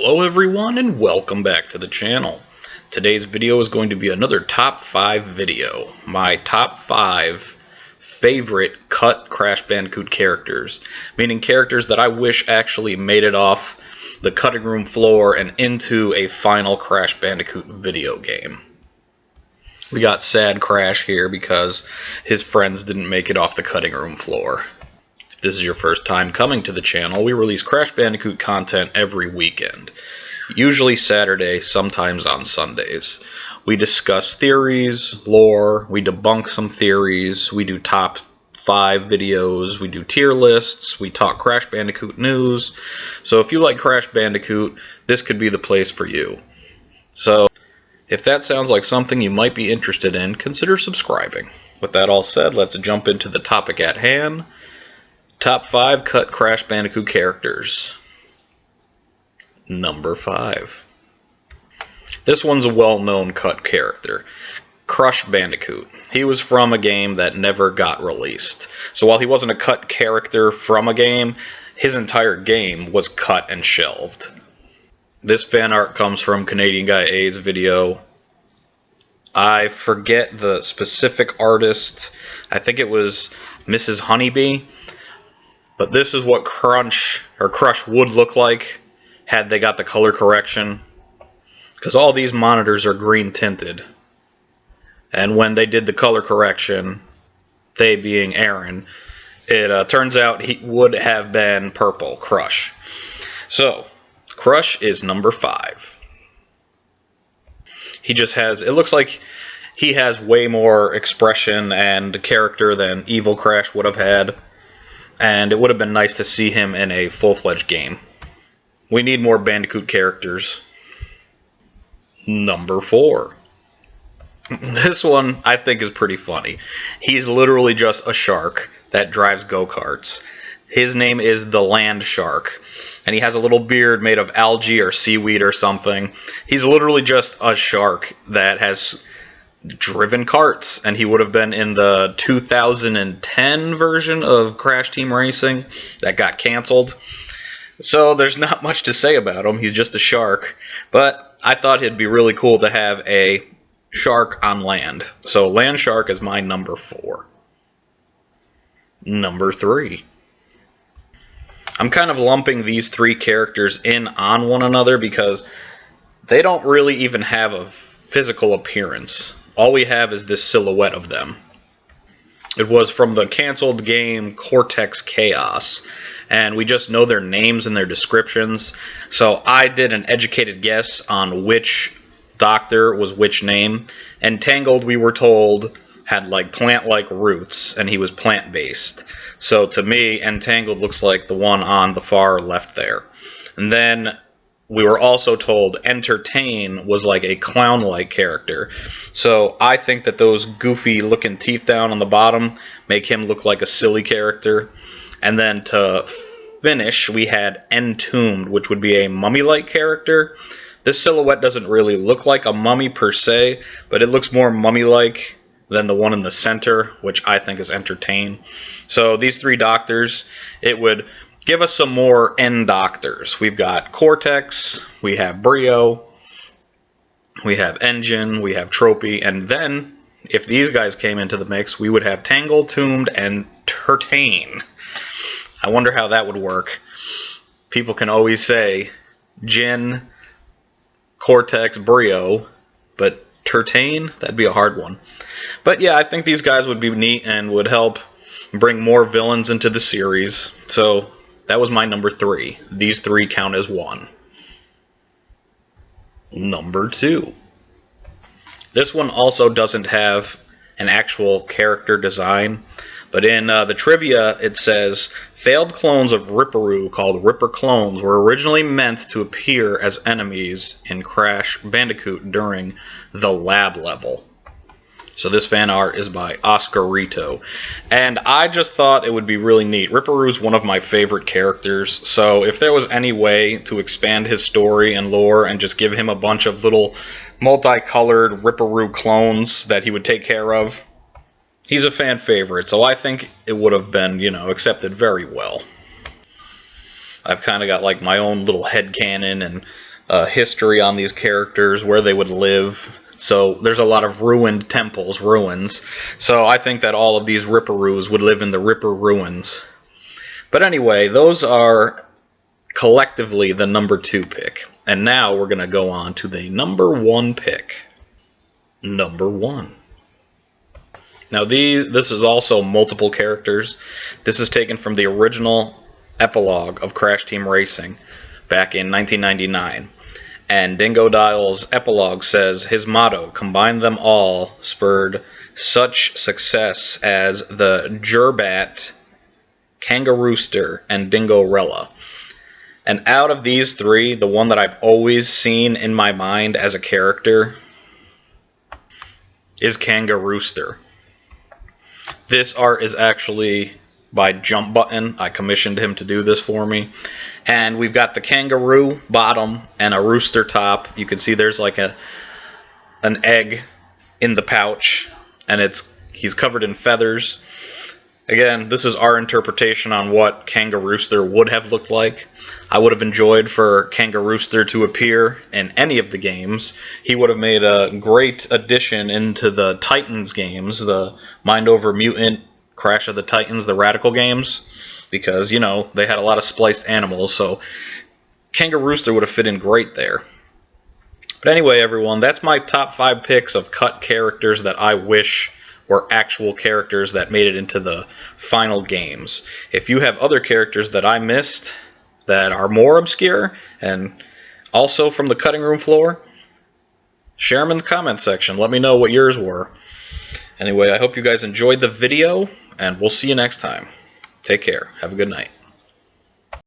Hello everyone and welcome back to the channel. Today's video is going to be another top 5 video. My top 5 favorite cut Crash Bandicoot characters. Meaning characters that I wish actually made it off the cutting room floor and into a final Crash Bandicoot video game. We got sad Crash here because his friends didn't make it off the cutting room floor. If this is your first time coming to the channel, we release Crash Bandicoot content every weekend. Usually Saturday, sometimes on Sundays. We discuss theories, lore, we debunk some theories, we do top 5 videos, we do tier lists, we talk Crash Bandicoot news. So if you like Crash Bandicoot, this could be the place for you. So if that sounds like something you might be interested in, consider subscribing. With that all said, let's jump into the topic at hand. Top 5 cut Crash Bandicoot characters. Number 5. This one's a well-known cut character. Crash Bandicoot. He was from a game that never got released. So while he wasn't a cut character from a game, his entire game was cut and shelved. This fan art comes from Canadian Guy A's video. I forget the specific artist. I think it was Mrs. Honeybee. But this is what Crush would look like had they got the color correction. Because all these monitors are green tinted. And when they did the color correction, they being Aaron, it turns out he would have been purple, Crush. So, Crush is number 5. He just has, it looks like he has way more expression and character than Evil Crash would have had. And it would have been nice to see him in a full-fledged game. We need more Bandicoot characters. Number 4. This one I think is pretty funny. He's literally just a shark that drives go-karts. His name is the Land Shark. And he has a little beard made of algae or seaweed or something. He's literally just a shark that has driven karts, and he would have been in the 2010 version of Crash Team Racing that got canceled. So there's not much to say about him. He's just a shark. But I thought it'd be really cool to have a shark on land. So Land Shark is my number 4. Number 3. I'm kind of lumping these 3 characters in on one another because they don't really even have a physical appearance. All we have is this silhouette of them. It was from the canceled game Cortex Chaos, and we just know their names and their descriptions. So I did an educated guess on which doctor was which name. Entangled, we were told, had like plant-like roots, and he was plant-based. So to me, Entangled looks like the one on the far left there. And then we were also told Entertain was like a clown-like character. So I think that those goofy-looking teeth down on the bottom make him look like a silly character. And then to finish, we had Entombed, which would be a mummy-like character. This silhouette doesn't really look like a mummy per se, but it looks more mummy-like than the one in the center, which I think is Entertain. So these 3 doctors, it would give us some more N doctors. We've got Cortex, we have Brio, we have Engine, we have Tropy, and then, if these guys came into the mix, we would have Tangle, Tombed, and Turtain. I wonder how that would work. People can always say Jin, Cortex, Brio, but Turtain? That'd be a hard one. But yeah, I think these guys would be neat and would help bring more villains into the series. So that was my number 3. These 3 count as 1. Number 2. This one also doesn't have an actual character design, but in the trivia it says, failed clones of Ripperoo called Ripper clones were originally meant to appear as enemies in Crash Bandicoot during the lab level. So this fan art is by Oscarito. And I just thought it would be really neat. Ripperoo's one of my favorite characters, so if there was any way to expand his story and lore and just give him a bunch of little multicolored Ripperoo clones that he would take care of, he's a fan favorite, so I think it would have been, accepted very well. I've kind of got like my own little headcanon and history on these characters, where they would live. So there's a lot of ruined temples, ruins. So I think that all of these Ripperoos would live in the Ripper ruins. But anyway, those are collectively the number 2 pick. And now we're going to go on to the number 1 pick. Number 1. Now this is also multiple characters. This is taken from the original epilogue of Crash Team Racing back in 1999. And Dingo Dial's epilogue says his motto, "Combine them all," spurred such success as the Gerbat, Kangarooster, and Dingorella. And out of these 3, the one that I've always seen in my mind as a character is Kangarooster. This art is actually by JumpButton. I commissioned him to do this for me. And we've got the kangaroo bottom and a rooster top. You can see there's like an egg in the pouch, and he's covered in feathers. Again, this is our interpretation on what Kangarooster would have looked like. I would have enjoyed for Kangarooster to appear in any of the games. He would have made a great addition into the Titans games, the Mind Over Mutant, Crash of the Titans, the Radical games, because, you know, they had a lot of spliced animals, so Kangarooster would have fit in great there. But anyway, everyone, that's my top 5 picks of cut characters that I wish were actual characters that made it into the final games. If you have other characters that I missed that are more obscure and also from the cutting room floor, share them in the comment section. Let me know what yours were. Anyway, I hope you guys enjoyed the video, and we'll see you next time. Take care. Have a good night.